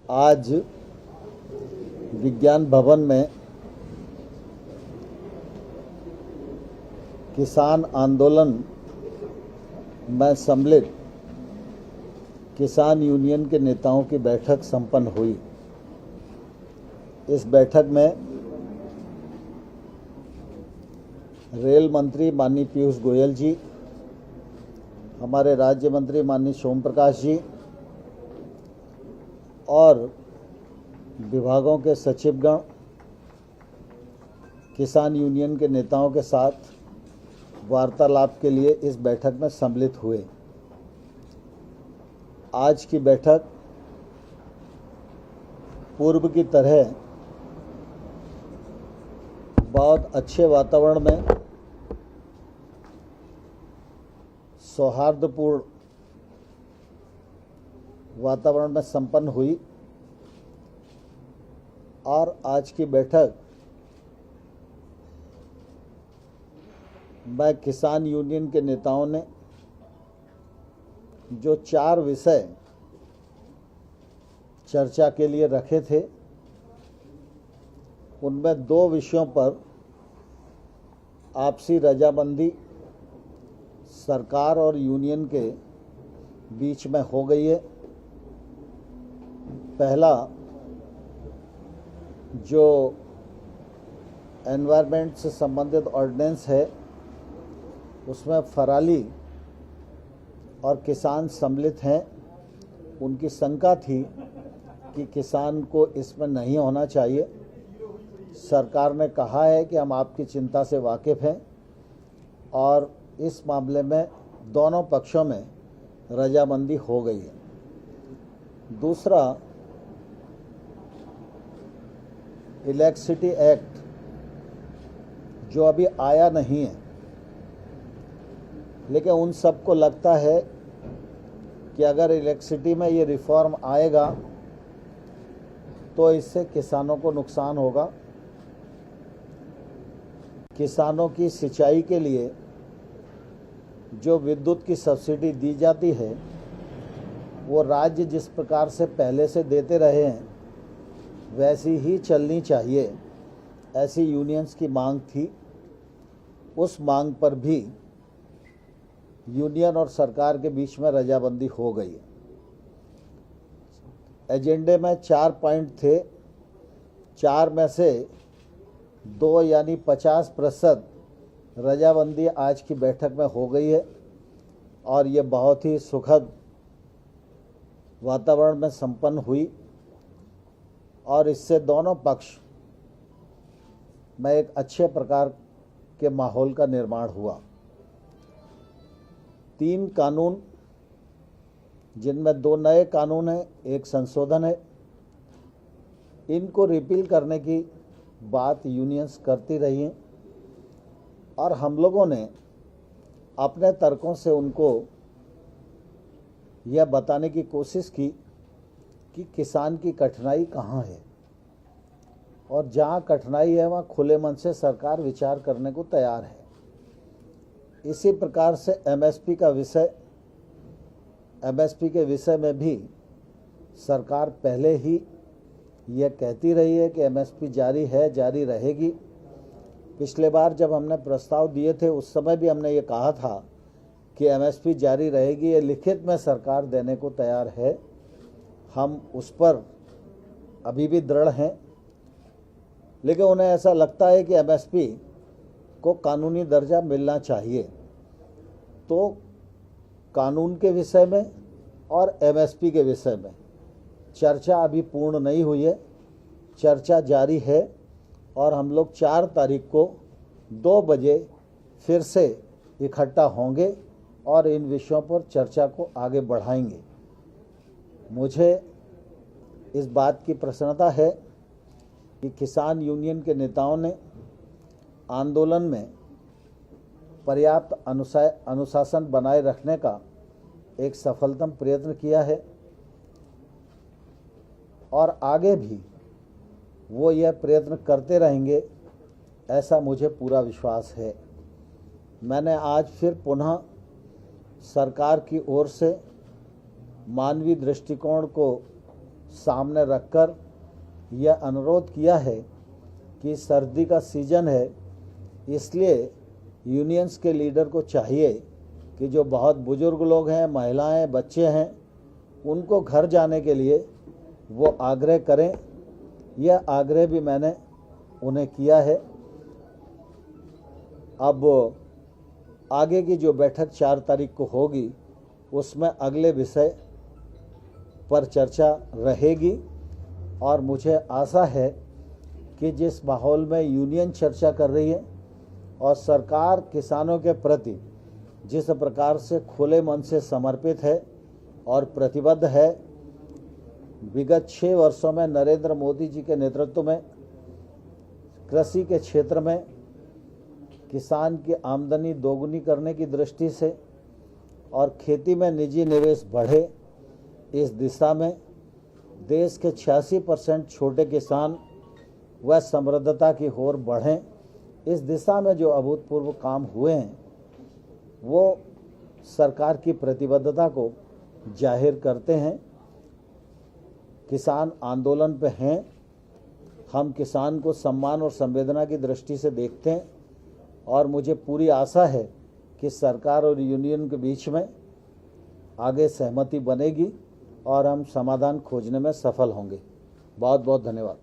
आज विज्ञान भवन में किसान आंदोलन में सम्मिलित किसान यूनियन के नेताओं की बैठक संपन्न हुई। इस बैठक में रेल मंत्री माननीय पीयूष गोयल जी, हमारे राज्य मंत्री माननीय सोम प्रकाश जी और विभागों के सचिवगण किसान यूनियन के नेताओं के साथ वार्तालाप के लिए इस बैठक में सम्मिलित हुए। आज की बैठक पूर्व की तरह बहुत अच्छे वातावरण में, सौहार्दपूर्ण वातावरण में संपन्न हुई और आज की बैठक में किसान यूनियन के नेताओं ने जो 4 विषय चर्चा के लिए रखे थे, उनमें 2 विषयों पर आपसी रजामंदी सरकार और यूनियन के बीच में हो गई है। पहला जो एनवायरनमेंट से संबंधित ऑर्डिनेंस है, उसमें फराली और किसान सम्मिलित हैं। उनकी शंका थी कि किसान को इसमें नहीं होना चाहिए। सरकार ने कहा है कि हम आपकी चिंता से वाकिफ़ हैं और इस मामले में दोनों पक्षों में रजामंदी हो गई है। दूसरा, इलेक्ट्रिसिटी एक्ट जो अभी आया नहीं है, लेकिन उन सबको लगता है कि अगर इलेक्ट्रिसिटी में ये रिफॉर्म आएगा तो इससे किसानों को नुकसान होगा। किसानों की सिंचाई के लिए जो विद्युत की सब्सिडी दी जाती है, वो राज्य जिस प्रकार से पहले से देते रहे हैं वैसी ही चलनी चाहिए, ऐसी यूनियंस की मांग थी। उस मांग पर भी यूनियन और सरकार के बीच में रजामंदी हो गई है। एजेंडे में 4 पॉइंट थे, 4 में से 2 यानी 50% रजामंदी आज की बैठक में हो गई है और ये बहुत ही सुखद वातावरण में संपन्न हुई और इससे दोनों पक्ष में एक अच्छे प्रकार के माहौल का निर्माण हुआ। 3 कानून, जिनमें 2 नए कानून हैं, 1 संशोधन है, इनको रिपील करने की बात यूनियंस करती रही हैं और हम लोगों ने अपने तर्कों से उनको यह बताने की कोशिश की कि किसान की कठिनाई कहाँ है और जहाँ कठिनाई है वहाँ खुले मन से सरकार विचार करने को तैयार है। इसी प्रकार से एमएसपी के विषय में भी सरकार पहले ही यह कहती रही है कि एमएसपी जारी है, जारी रहेगी। पिछले बार जब हमने प्रस्ताव दिए थे उस समय भी हमने ये कहा था कि एमएसपी जारी रहेगी, ये लिखित में सरकार देने को तैयार है। हम उस पर अभी भी दृढ़ हैं, लेकिन उन्हें ऐसा लगता है कि एमएसपी को कानूनी दर्जा मिलना चाहिए। तो कानून के विषय में और एमएसपी के विषय में चर्चा अभी पूर्ण नहीं हुई है, चर्चा जारी है और हम लोग 4 तारीख को 2 बजे फिर से इकट्ठा होंगे और इन विषयों पर चर्चा को आगे बढ़ाएंगे। मुझे इस बात की प्रसन्नता है कि किसान यूनियन के नेताओं ने आंदोलन में पर्याप्त अनुशासन बनाए रखने का एक सफलतम प्रयत्न किया है और आगे भी वो यह प्रयत्न करते रहेंगे, ऐसा मुझे पूरा विश्वास है। मैंने आज फिर पुनः सरकार की ओर से मानवीय दृष्टिकोण को सामने रखकर यह अनुरोध किया है कि सर्दी का सीज़न है, इसलिए यूनियंस के लीडर को चाहिए कि जो बहुत बुजुर्ग लोग हैं, महिलाएं, बच्चे हैं, उनको घर जाने के लिए वो आग्रह करें। यह आग्रह भी मैंने उन्हें किया है। अब आगे की जो बैठक 4 तारीख को होगी उसमें अगले विषय पर चर्चा रहेगी और मुझे आशा है कि जिस माहौल में यूनियन चर्चा कर रही है और सरकार किसानों के प्रति जिस प्रकार से खुले मन से समर्पित है और प्रतिबद्ध है, विगत 6 वर्षों में नरेंद्र मोदी जी के नेतृत्व में कृषि के क्षेत्र में किसान की आमदनी दोगुनी करने की दृष्टि से और खेती में निजी निवेश बढ़े, इस दिशा में देश के 86% छोटे किसान व समृद्धता की ओर बढ़ें, इस दिशा में जो अभूतपूर्व काम हुए हैं वो सरकार की प्रतिबद्धता को जाहिर करते हैं। किसान आंदोलन पे हैं, हम किसान को सम्मान और संवेदना की दृष्टि से देखते हैं और मुझे पूरी आशा है कि सरकार और यूनियन के बीच में आगे सहमति बनेगी और हम समाधान खोजने में सफल होंगे। बहुत बहुत धन्यवाद।